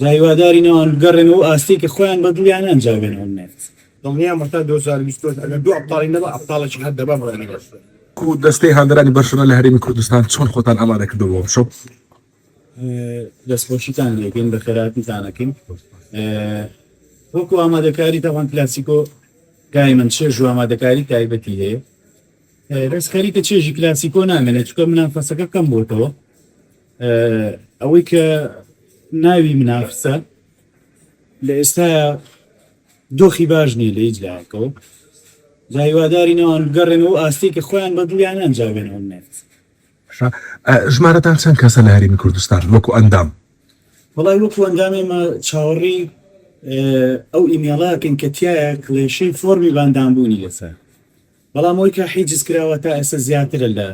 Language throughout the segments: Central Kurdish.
هیوادارینەوە بگەڕێن و ئاستی کە خۆیان بەدڵیان ئەنجابێنەوە نێت دڵنیام مەتا 2020 ئەگەر دوو ئەبطاڵی نەبە ئەبطاڵێکی هەر دەبا بڕێنی بەشتر و دەستەی هاندرانی بەرشلۆنە لە هەرێمی کوردستان چۆن خۆتان ئامادە کردەوە بۆ شەو؟ دەستپۆشیتان لێکەین بە خێراتیتانەکەین وەکو ئامادەکاری تاوان کلاسیکۆ گای من چێژ و ئامادەکاری تایبەتی هەیە ڕێزکاری کە چێژی کلاسیکۆ نامێنێت چکە منافەسەکە کەم بۆتەوە ئەوەی کە ناوی منافسە لە ئێستا دۆخی باش نیە لە هیچ لایەکەوە هیوادارینەوە بگەڕێن و ئاستی کە خۆیان بەدڵیان ئەنجابێنەوە نێت ژمارەتان چەند کەسە لە هەرێمی کوردستان وەکو ئەندام؟ وەڵای وەکو ئەندامێمە چاوەڕی ئەو ئیمێڵاکەن کە تایە کڵێشەی فۆرمی باندامبوونی لەسەر بەڵام ئەوی کە حیجز کراوە تا ئێستا زیاترە لە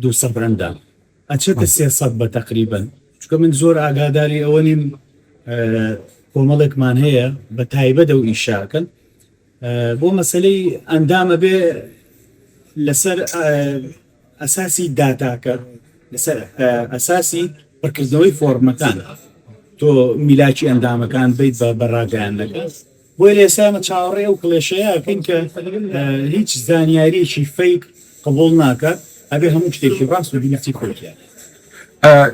200 برەندام ئەچێتە 300 بە تەقریبەن چکە من زۆر ئاگاداری ئەوە نیم کۆمەڵێکمان هەیە بە تایبەت و ئیشاکەن بۆ مەسلەی ئەندامە بێ لەسەر ئەساسی داتاکە لەسەر ئەساسی بەرکردنەوەی فۆرمەکان تۆ میلاکی ئەندامەکان بیت بە بەڕاگەیانەکە بۆی لە ئێسامە چاوەڕێ و کڵێشەیەکەین کە هیچ زانیاریەکی فەیک قبوڵ ناکات ئەبێ هەموو شتێکی ڕاست و بینەتی خۆیان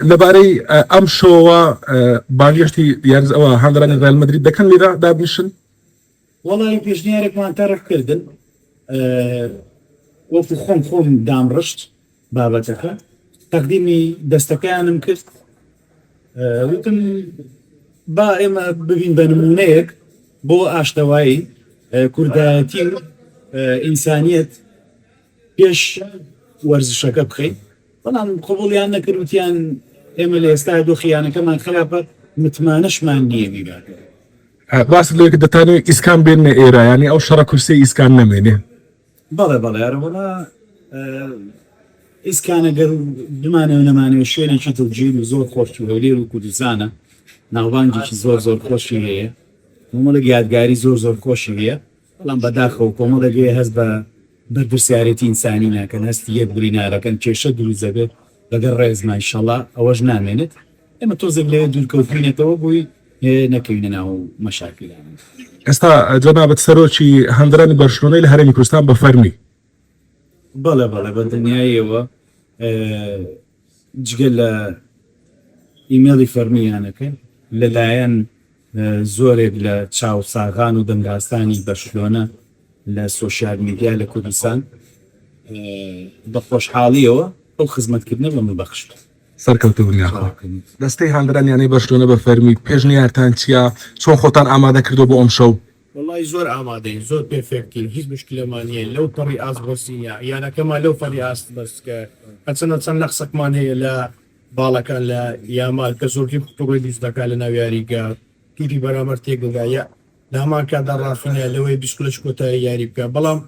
لەبارەی ئەم شۆوە بانگشتی یانز ئەوە هاندرانی ڕیال مەدرید دەکەن لێرە دابنیشن؟ وەڵی پێشنیارێکمان تەرەفکردن وەکو خۆم دامڕشت بابەتەکە تەقدیمی دەستەکەیانم کرد وتم با ئێمە ببین بە نمونەیەک بۆ ئاشتەوایی کوردایەتی و ئینسانیەت پێش وەرزشەکە بخەین بەڵام قبوڵیان نەکرد وتیان ئێمە لە ئێستا دۆخیانەکەمان خراپە متمانەشمان نییە میبات باس لێک دەتانێت ئیسکان بێنە ئێرە ینی ئەو شەڕە کورسی ئیسکان نەمێنێ بەڵێ یارەوەڵا ئیسکانەگەر بمانەوە نەمانەوە شوێنێکی دڵگیر و زۆر خۆش و هەولێر و کوردستانە ناوبانگێکی زۆر خۆشی هەیە کۆمەڵێک یادگاری زۆر خۆشی هەیە بەڵام بەداخەوە کۆمەڵێکی هەست بە بەرپرسیارەتی ئینسانی ناکەن هەستی یەک برینارەکەن کێشە دروست دەبێت لەگەڵ ڕێزمان ئینشەڵڵا ئەوەش نامێنێت ئێمە تۆزێک لەوێ دوورکەوتبووینێتەوە بووی نەکەوینە ناو مەشاکلان ئێستا جەنابەت سەرۆکی هەندرانی بەرشلۆنەی لە هەرێمی کوردستان بە فەرمی بەڵێ بە دنیایەوە جگە لە ئیمێڵی فەرمیانەکە لەلایەن زۆرێک لە چاوساغان و دەنگاستانی بەرشلۆنە لە سۆشیال میدیا لە کوردستان بە خۆشحاڵیەوە ئەو خزمەتکردنە بە مبەخشت سەرکەوتە دنیاخوا دەستەی هاندرانیانەی بەرشلۆنە بە فەرمی پێشنیارتان چییە چۆن خۆتان ئامادە کردو بۆ ئەم شەو؟ وڵی زۆر ئامادەین زۆر پێفێکتین هیچ مشکلەمانیە لەو پەڕی ئاست بۆسیە یانەکەمان لەو پەڕی ئاست بەسکە چەند نەخسەکمان هەیە لە باڵەکان لە یامال کە زۆرکی پڕۆی دیست دەکات لە ناو یاریگا تووری بەرامبەر تێکدایە لە هەمان کاتدا ڕاستینە لەوەی بیسکلش کۆتای یاری بکە بەڵام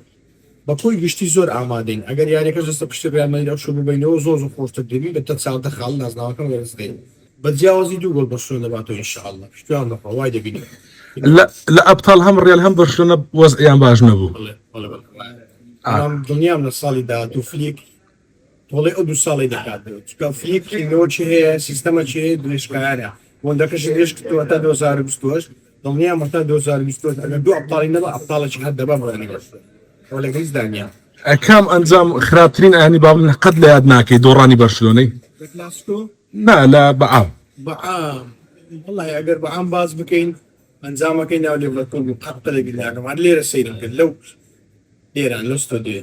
بەپۆی گشتی زۆر ئامادەین ئەگەر یاریەکە دەستە پشت ڕیالمەدرید ئەو شەو ببینەوە زۆر خۆشتر دەبی بە تە چاودە خاڵ نازناوەکەم وەرزدەین بە جیاوازی دوو گۆڵ بەرشلۆنە دەباتەوە ئینشاءالله پشتیوان بەخوا وای دەبینێت لە ئەبطاڵ هەم ڕیال هەم بەرشلۆنە وەزعیان باش نەبوو دڵنیام لە ساڵی داهاتوو فلیک تۆڵێ ئەو دوو ساڵی دەکاتەوە چکە فلیک نەوەچی هەیە سیستەمەچی هەیە درێژکارە وەندەکەشی درێژ کردووە تا 2020 دڵنیام هەتا 2020 ئەگەر دوو ئەبطاڵی نەبە ئەبطاڵێکی هەر دەبا بڕێنی بەرشلۆنە ئەوە لەگەڵ هیچ دانیام کام ئەنجام خراپترین ئاینی باڵن قەت لە یاد ناکەی دۆڕانی بەرشلۆنەی نا لە بەعام وڵی ئەگەر بەعام باز بکەین ئەنجامەکەی ناو لێڤەرپوڵ قەت قەدەبی ناکەم هەر لێرە سەیرم کرد لەو لێران لە ستۆدیۆ